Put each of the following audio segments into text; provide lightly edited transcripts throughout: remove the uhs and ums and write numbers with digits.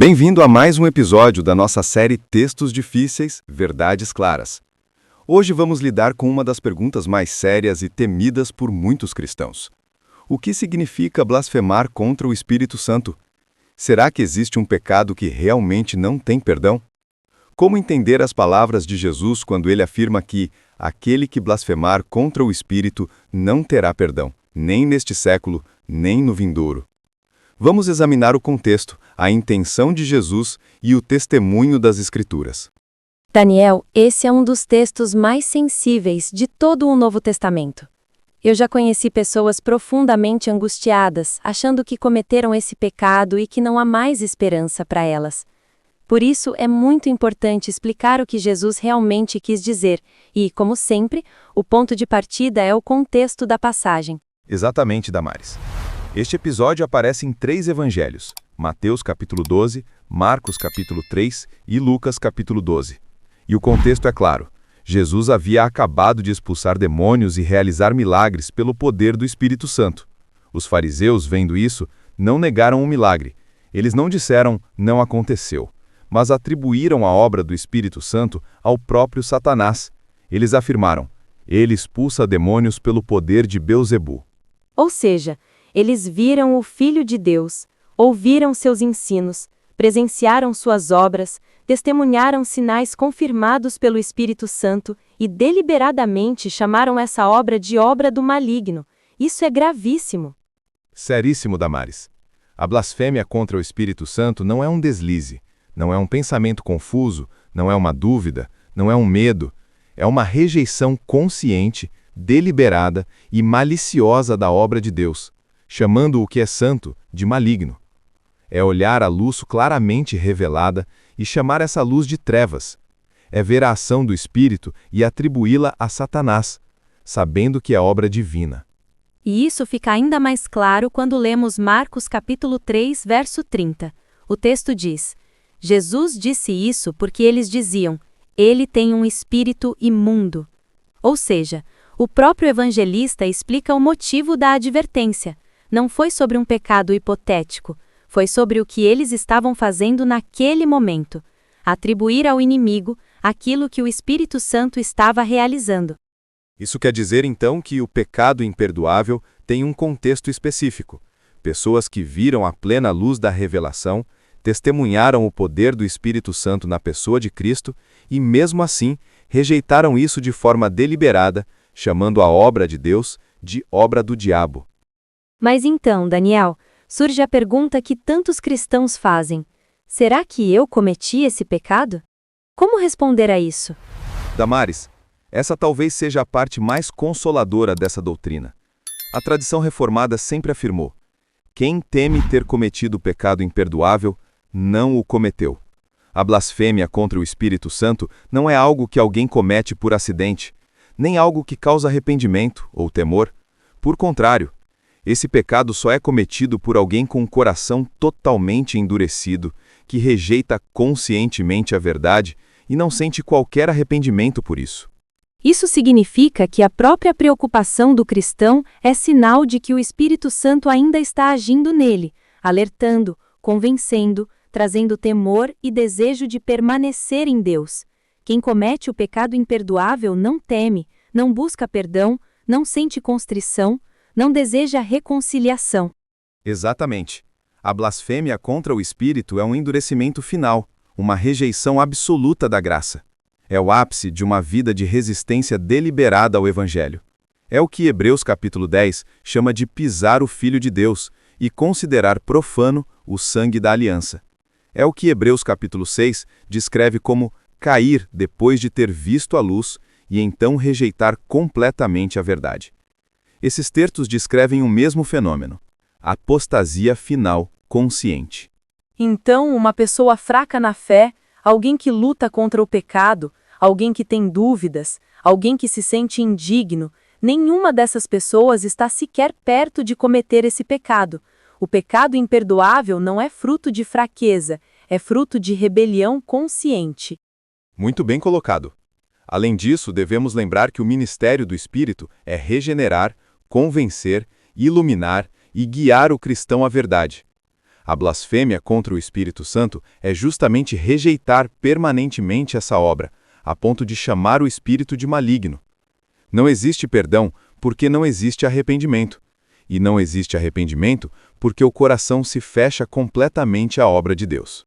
Bem-vindo a mais um episódio da nossa série Textos Difíceis, Verdades Claras. Hoje vamos lidar com uma das perguntas mais sérias e temidas por muitos cristãos. O que significa blasfemar contra o Espírito Santo? Será que existe um pecado que realmente não tem perdão? Como entender as palavras de Jesus quando ele afirma que aquele que blasfemar contra o Espírito não terá perdão, nem neste século, nem no vindouro? Vamos examinar o contexto, a intenção de Jesus e o testemunho das Escrituras. Daniel, esse é um dos textos mais sensíveis de todo o Novo Testamento. Eu já conheci pessoas profundamente angustiadas, achando que cometeram esse pecado e que não há mais esperança para elas. Por isso, é muito importante explicar o que Jesus realmente quis dizer e, como sempre, o ponto de partida é o contexto da passagem. Exatamente, Damares. Este episódio aparece em 3 evangelhos, Mateus capítulo 12, Marcos capítulo 3 e Lucas capítulo 12. E o contexto é claro. Jesus havia acabado de expulsar demônios e realizar milagres pelo poder do Espírito Santo. Os fariseus, vendo isso, não negaram o milagre. Eles não disseram, não aconteceu, mas atribuíram a obra do Espírito Santo ao próprio Satanás. Eles afirmaram, ele expulsa demônios pelo poder de Belzebu. Ou seja, eles viram o Filho de Deus, ouviram seus ensinos, presenciaram suas obras, testemunharam sinais confirmados pelo Espírito Santo e deliberadamente chamaram essa obra de obra do maligno. Isso é gravíssimo. Seríssimo, Damares. A blasfêmia contra o Espírito Santo não é um deslize, não é um pensamento confuso, não é uma dúvida, não é um medo. É uma rejeição consciente, deliberada e maliciosa da obra de Deus, chamando o que é santo de maligno. É olhar a luz claramente revelada e chamar essa luz de trevas. É ver a ação do Espírito e atribuí-la a Satanás, sabendo que é obra divina. E isso fica ainda mais claro quando lemos Marcos capítulo 3, verso 30. O texto diz, Jesus disse isso porque eles diziam, ele tem um espírito imundo. Ou seja, o próprio evangelista explica o motivo da advertência. Não foi sobre um pecado hipotético, foi sobre o que eles estavam fazendo naquele momento, atribuir ao inimigo aquilo que o Espírito Santo estava realizando. Isso quer dizer, então, que o pecado imperdoável tem um contexto específico. Pessoas que viram a plena luz da revelação, testemunharam o poder do Espírito Santo na pessoa de Cristo e, mesmo assim, rejeitaram isso de forma deliberada, chamando a obra de Deus de obra do diabo. Mas então, Daniel, surge a pergunta que tantos cristãos fazem. Será que eu cometi esse pecado? Como responder a isso? Damares, essa talvez seja a parte mais consoladora dessa doutrina. A tradição reformada sempre afirmou: quem teme ter cometido o pecado imperdoável, não o cometeu. A blasfêmia contra o Espírito Santo não é algo que alguém comete por acidente, nem algo que causa arrependimento ou temor. Por contrário, esse pecado só é cometido por alguém com um coração totalmente endurecido, que rejeita conscientemente a verdade e não sente qualquer arrependimento por isso. Isso significa que a própria preocupação do cristão é sinal de que o Espírito Santo ainda está agindo nele, alertando, convencendo, trazendo temor e desejo de permanecer em Deus. Quem comete o pecado imperdoável não teme, não busca perdão, não sente constrição, não deseja reconciliação. Exatamente. A blasfêmia contra o Espírito é um endurecimento final, uma rejeição absoluta da graça. É o ápice de uma vida de resistência deliberada ao Evangelho. É o que Hebreus capítulo 10 chama de pisar o Filho de Deus e considerar profano o sangue da aliança. É o que Hebreus capítulo 6 descreve como cair depois de ter visto a luz e então rejeitar completamente a verdade. Esses textos descrevem o mesmo fenômeno, a apostasia final consciente. Então, uma pessoa fraca na fé, alguém que luta contra o pecado, alguém que tem dúvidas, alguém que se sente indigno, nenhuma dessas pessoas está sequer perto de cometer esse pecado. O pecado imperdoável não é fruto de fraqueza, é fruto de rebelião consciente. Muito bem colocado. Além disso, devemos lembrar que o ministério do Espírito é regenerar, convencer, iluminar e guiar o cristão à verdade. A blasfêmia contra o Espírito Santo é justamente rejeitar permanentemente essa obra, a ponto de chamar o Espírito de maligno. Não existe perdão porque não existe arrependimento. E não existe arrependimento porque o coração se fecha completamente à obra de Deus.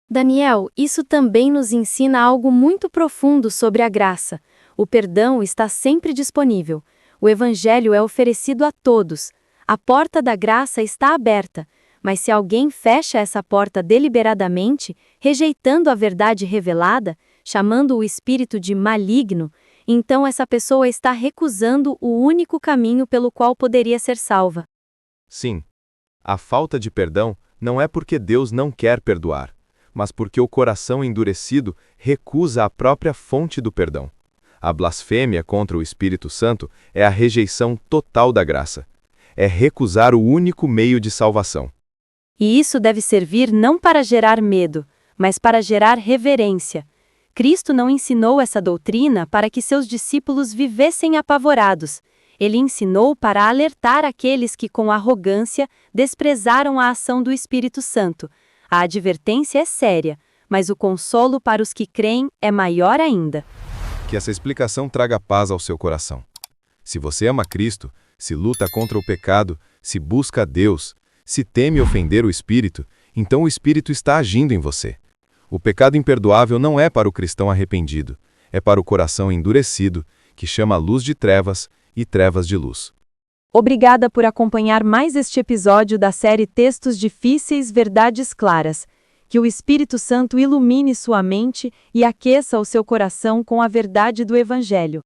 Daniel, isso também nos ensina algo muito profundo sobre a graça. O perdão está sempre disponível. O Evangelho é oferecido a todos. A porta da graça está aberta. Mas se alguém fecha essa porta deliberadamente, rejeitando a verdade revelada, chamando o Espírito de maligno, então essa pessoa está recusando o único caminho pelo qual poderia ser salva. Sim, a falta de perdão não é porque Deus não quer perdoar, mas porque o coração endurecido recusa a própria fonte do perdão. A blasfêmia contra o Espírito Santo é a rejeição total da graça. É recusar o único meio de salvação. E isso deve servir não para gerar medo, mas para gerar reverência. Cristo não ensinou essa doutrina para que seus discípulos vivessem apavorados. Ele ensinou para alertar aqueles que, com arrogância, desprezaram a ação do Espírito Santo. A advertência é séria, mas o consolo para os que creem é maior ainda. Que essa explicação traga paz ao seu coração. Se você ama Cristo, se luta contra o pecado, se busca a Deus, se teme ofender o Espírito, então o Espírito está agindo em você. O pecado imperdoável não é para o cristão arrependido, é para o coração endurecido, que chama a luz de trevas e trevas de luz. Obrigada por acompanhar mais este episódio da série Textos Difíceis, Verdades Claras. Que o Espírito Santo ilumine sua mente e aqueça o seu coração com a verdade do Evangelho.